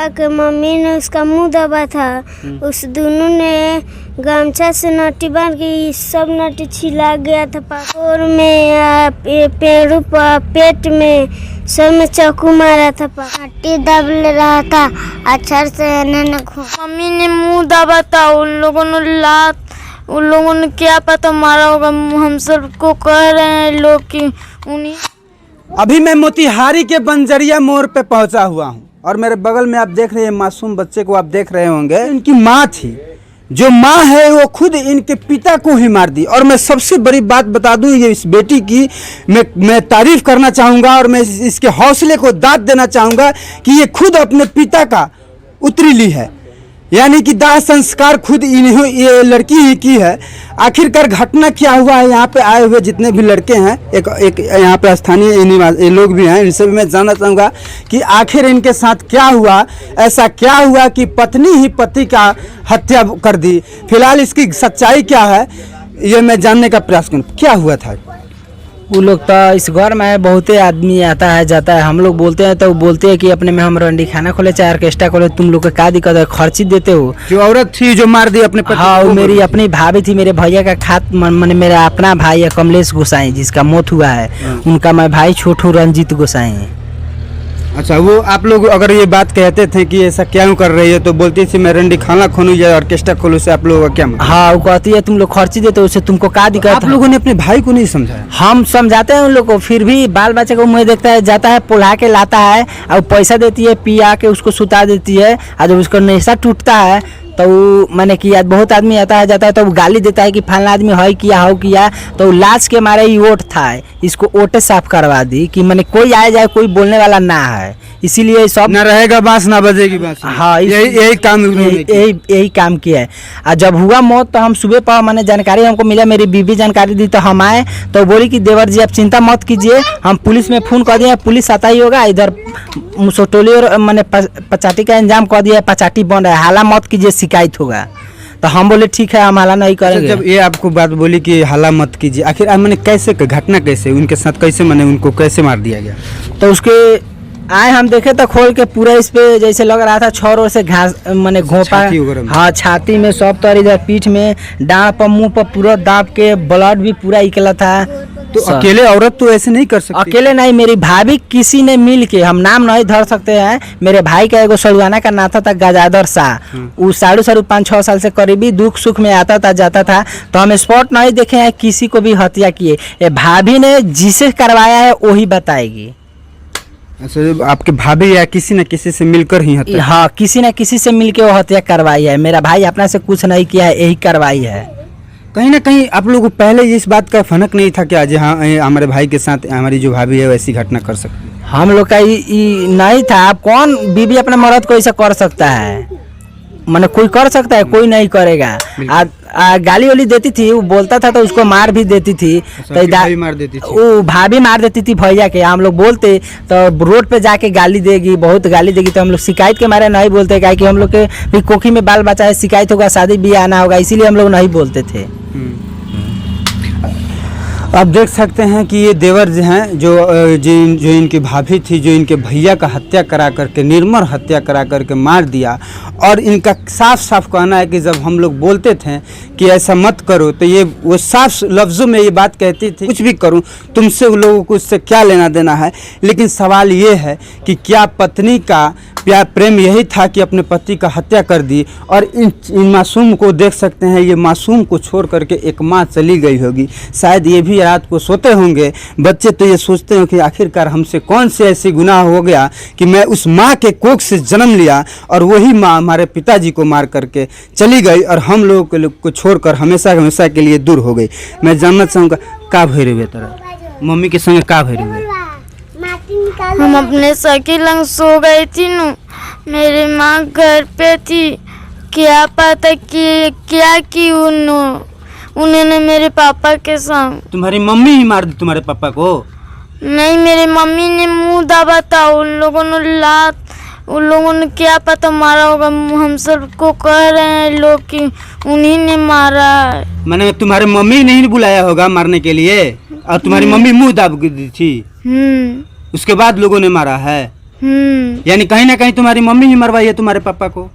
कि मम्मी ने उसका मुंह दबा था। उस दोनों ने गमछा से नटी बांध के सब नटी छिला गया था। और में पेड़ों पर पेट में सब में चाकू मारा था। नटी दब ले रहा था अक्षर से मम्मी ने मुंह दबा था। उन लोगों ने क्या पता मारा होगा। हम सबको कह रहे हैं लोग कि उन्हीं। अभी मैं मोतिहारी के बंजरिया मोड़ पे पहुंचा हुआ हूं और मेरे बगल में आप देख रहे हैं मासूम बच्चे को, आप देख रहे होंगे। इनकी माँ थी, जो माँ है वो खुद इनके पिता को ही मार दी। और मैं सबसे बड़ी बात बता दूं, ये इस बेटी की मैं तारीफ करना चाहूँगा और मैं इसके हौसले को दाद देना चाहूँगा कि ये खुद अपने पिता का उतरीली है, यानी कि दाह संस्कार खुद ये लड़की ही की है। आखिरकार घटना क्या हुआ है, यहाँ पे आए हुए जितने भी लड़के हैं, एक यहाँ पे स्थानीय लोग भी हैं, इनसे भी मैं जानना चाहूँगा कि आखिर इनके साथ क्या हुआ। ऐसा क्या हुआ कि पत्नी ही पति का हत्या कर दी। फिलहाल इसकी सच्चाई क्या है ये मैं जानने का प्रयास करूँ। क्या हुआ था? वो लोग तो इस घर में बहुत आदमी आता है जाता है। हम लोग बोलते हैं तो बोलते हैं कि अपने में हम रंडी खाना खोले चाहे ऑर्केस्ट्रा खोले, तुम लोग का क्या दिक्कत है, खर्ची देते हो। जो औरत थी जो मार दी अपने पति? हाँ, वो मेरी अपनी भाभी थी। मेरे भैया का खात मेरा अपना भाई है कमलेश गोसाई, जिसका मौत हुआ है। उनका मैं भाई छोटू रंजीत गोसाई। अच्छा, वो आप लोग अगर ये बात कहते थे कि ऐसा क्यों कर रही है तो बोलती थी मैं रंडी खाना खोलूं या ऑर्केस्ट्रा खोलूं, से आप लोगों का क्या मतलब? हाँ, वो कहती है तुम लोग खर्ची देते हो, उससे तुमको क्या दिक्कत है? आप लोगों ने अपने भाई को नहीं समझाया? हम समझाते हैं उन लोग को, फिर भी बाल बच्चे को मुँह देखता है, जाता है पुल्हा के लाता है और पैसा देती है, पिया के उसको सुता देती है। और जब उसको नशा टूटता है तो मैंने किया, बहुत आदमी आता है जाता है तो वो गाली देता है कि फलाना आदमी है किया हो किया, तो लाश के मारे ही ओट था, इसको ओटे साफ करवा दी कि मैंने कोई आए जाए कोई बोलने वाला ना है, इसीलिए सब ना रहेगा बांस ना बजेगी बांस। हाँ, यही काम किया है। और जब हुआ मौत तो हम सुबह पर मैंने जानकारी हमको मिला, मेरी बीबी जानकारी दी तो हम आए तो बोली कि देवर जी आप चिंता मत कीजिए, हम पुलिस में फ़ोन कर दिए, पुलिस आता ही होगा। इधर मुसोटोली और मैंने पचाटी का इंतजाम कर दिया, पचाटी बन रहा है, हाला मत कीजिए शिकायत होगा। तो हम बोले ठीक है हम हाला नहीं करेंगे। जब ये आपको बात बोली कि हाला मत कीजिए, आखिर मैंने कैसे घटना कैसे उनके साथ कैसे मैंने उनको कैसे मार दिया गया? तो उसके आए हम देखे तो खोल के पूरा इस पे जैसे लग रहा था छोरों से घास मैंने घोंपा। हाँ, छाती में सब तर, इधर पीठ में, डाँड़ पर, मुंह पर पूरा दाब के ब्लड भी पूरा निकला था। तो अकेले औरत तो ऐसे नहीं कर सकती? अकेले नहीं, मेरी भाभी किसी ने मिल के, हम नाम नहीं धर सकते हैं, मेरे भाई का एगो सड़ुआना का नाता था गजादर शाह, वो साढ़े 5-6 साल से करीबी दुख सुख में आता था जाता था। तो हम स्पॉट नहीं देखे हैं किसी को भी हत्या किए। ये भाभी ने जिसे करवाया है वही बताएगी। अच्छा, आपके भाभी या किसी न किसी से मिलकर ही हत्या? हाँ, किसी न किसी से मिलके वो हत्या करवाई है। मेरा भाई अपना से कुछ नहीं किया है, यही करवाई है। कहीं ना कहीं आप लोगों को पहले इस बात का फनक नहीं था कि आज हाँ हमारे भाई के साथ हमारी जो भाभी है वैसी घटना कर सकती है? हम लोग का नहीं था। अब कौन बीबी अपने मर्द को ऐसा कर सकता है? मैंने कोई कर सकता है, कोई नहीं करेगा। गाली वाली देती थी, वो बोलता था तो उसको मार भी देती थी। तो भाभी मार देती थी? वो भाभी मार देती थी भैया के। हम लोग बोलते तो रोड पे जाके गाली देगी, बहुत गाली देगी। तो हम लोग शिकायत के मारे नहीं बोलते, क्या कि हम लोग के भी कोखी में बाल बच्चा है, शिकायत होगा, शादी ब्याह आना होगा, इसीलिए हम लोग नहीं बोलते थे। आप देख सकते हैं कि ये देवर जो हैं जो इनकी भाभी थी, जो इनके भैया का हत्या करा करके, निर्मम हत्या करा करके मार दिया। और इनका साफ साफ कहना है कि जब हम लोग बोलते थे कि ऐसा मत करो तो वो साफ लफ्ज़ों में ये बात कहती थी, कुछ भी करूं तुमसे उन लोगों को उससे क्या लेना देना है। लेकिन सवाल ये है कि क्या पत्नी का प्यार प्रेम यही था कि अपने पति का हत्या कर दी? और इन मासूम को देख सकते हैं, ये मासूम को छोड़ करके एक माँ चली गई होगी। शायद ये भी रात को सोते होंगे बच्चे, तो ये सोचते हैं कि आखिरकार हमसे कौन से ऐसी गुनाह हो गया कि मैं उस माँ के कोख से जन्म लिया और वही माँ हमारे पिताजी को मार करके चली गई और हम लोगों को छोड़कर हमेशा हमेशा के लिए दूर हो गई। मैं जानना चाहूँगा का भैर हुए तरह मम्मी के संग का भैर हुए? हम अपने सखी लंग सो गई थी न, मेरी माँ घर पे थी। क्या पता कि क्या की उन्होंने मेरे पापा के संग। तुम्हारी मम्मी ही मार दी तुम्हारे पापा को? नहीं, मेरी मम्मी ने मुंह दबा था। उन लोगों ने क्या पता मारा होगा। हम सबको कह रहे हैं लोग कि उन्हीं ने मारा है। मैंने तुम्हारे मम्मी नहीं बुलाया होगा मारने के लिए और तुम्हारी मम्मी मुंह दब दी थी, उसके बाद लोगों ने मारा है? यानी कहीं ना कहीं तुम्हारी मम्मी ही मरवाई है तुम्हारे पापा को।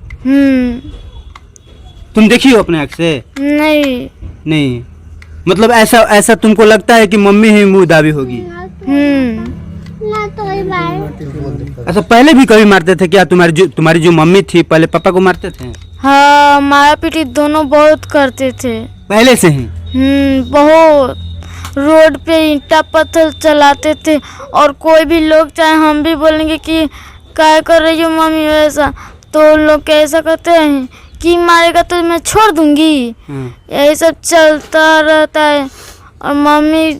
तुम देखी हो अपने आँख से? नहीं मतलब ऐसा तुमको लगता है कि मम्मी ही मुँह दावी होगी? अच्छा, पहले भी कभी मारते थे क्या? तुम्हारी जो मम्मी थी पहले पापा को मारते थे? हाँ, मारा पीटी दोनों बहुत करते थे पहले से ही? बहुत। रोड पे ईंटा पत्थर चलाते थे और कोई भी लोग चाहे हम भी बोलेंगे कि क्या कर रही हो मम्मी वैसा, तो लोग कैसा करते हैं कि मारेगा तो मैं छोड़ दूंगी। यही सब चलता रहता है। और मम्मी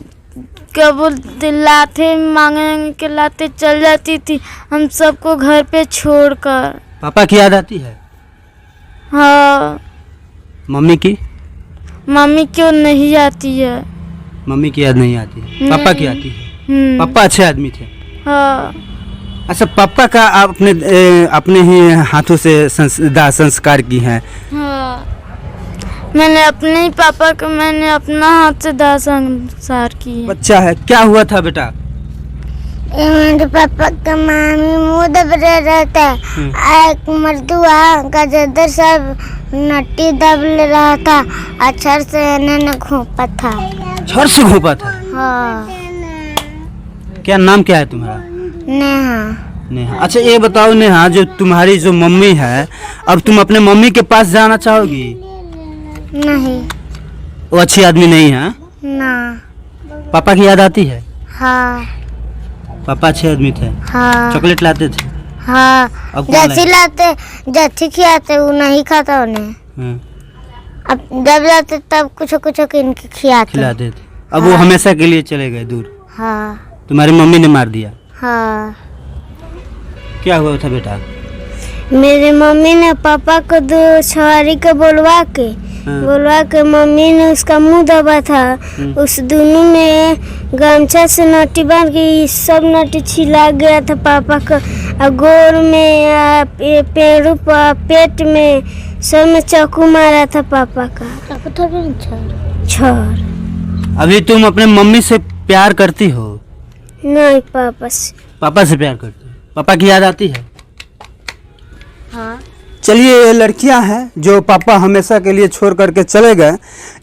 क्या बोलते, लाते मांगने के लाते चल जाती थी हम सबको घर पे छोड़कर। पापा की याद आती है? हाँ। मम्मी की? मम्मी क्यों नहीं आती है? मम्मी की याद नहीं आती है, पापा की आती है। पापा अच्छे आदमी थे? हाँ। अच्छा, पापा का अपने ही हाथों से दाह संस्कार की हैं? हाँ, मैंने अपने ही पापा को मैंने अपना हाथ से दाह संस्कार की है। बच्चा है, क्या हुआ था बेटा? मेरे पापा का मामी मुँह दब रहता है। एक मर्दुआ गजेंद्र साहब नट्टी दब ले रहा था, अक्षर से इन्होंने घोंपा था। छर से घोंपा था? हाँ। क्या नाम क्या है तुम्हारा? नेहा। नेहा। अच्छा, ये बताओ नेहा, जो तुम्हारी जो मम्मी है, अब तुम अपने मम्मी के पास जाना चाहोगी? नहीं। वो अच्छी आदमी नहीं है? ना। पापा की याद आती है? हाँ। पापा अच्छे आदमी थे? हाँ। चॉकलेट लाते थे? हाँ। अब कौन जैसे लाते जैसे खिलाते वो नहीं खाता उन्हें। अब जब लाते तब कुछ इनके खिलाते थे। अब वो हमेशा के लिए चले गए दूर? हाँ। तुम्हारी मम्मी ने मार दिया? हाँ। क्या हुआ था बेटा? मेरी मम्मी ने पापा को दो सवारी को बोलवा के मम्मी ने उसका मुंह दबा था। उस दोनों ने गमछा से नटी बांध के सब नटी छिला गया था पापा को। गोर में, पेड़ों पर, पेट में, सब में चाकू मारा था पापा का। छर। अभी तुम अपने मम्मी से प्यार करती हो? नहीं, पापा से। पापा से प्यार करती हो? पापा की याद आती है? हाँ। चलिए, ये लड़कियां हैं जो पापा हमेशा के लिए छोड़ करके चले गए।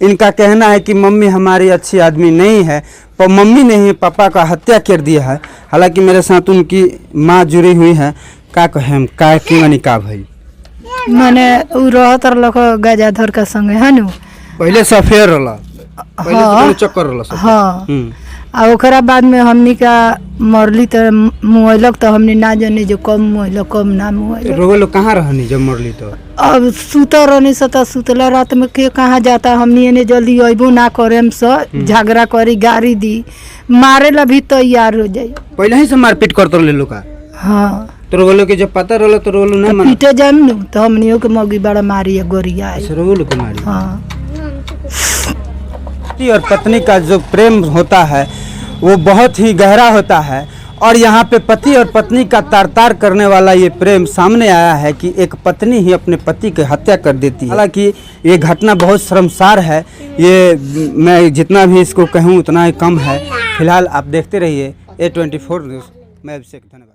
इनका कहना है कि मम्मी हमारी अच्छी आदमी नहीं है, पर मम्मी ने ही पापा का हत्या कर दिया है। हालांकि मेरे साथ उनकी माँ जुड़ी हुई है। का कहें का की मनी का भाई माने उ रहत रहलक गजाधर का संगे है नु, पहले से अफेयर रहला, पहले से हाँ। कोनो चक्कर रहला सब। हाँ। आ ओकरा बाद में हमनी का मरली तो मुआइलक, तो हमनी ना जानी जो कम मुआइलक कम ना मुआइलक। रोवे लोग कहाँ रहनी जब मरली? तो अब सुता रहनी सता सुतला रात में के कहाँ जाता, हमनी एने जल्दी अबो ना करेम से झगड़ा करी गाड़ी दी मारे ला भी तैयार हो जाई। पहले ही से मारपीट करते रहले लोग का? हाँ। तो रोवे लोग के जब पता रहला तो रोवे लोग ना मार पीटे जाम नु तो हमनियो के मौगी बड़ा मारी गोरिया है। रोवे लोग को मारी। हाँ। पति और पत्नी का जो प्रेम होता है वो बहुत ही गहरा होता है। और यहाँ पे पति और पत्नी का तार करने वाला ये प्रेम सामने आया है कि एक पत्नी ही अपने पति की हत्या कर देती है। हालांकि ये घटना बहुत शर्मसार है। ये मैं जितना भी इसको कहूँ उतना ही कम है। फिलहाल आप देखते रहिए A24 न्यूज़। मैं अभिषेक, धन्यवाद।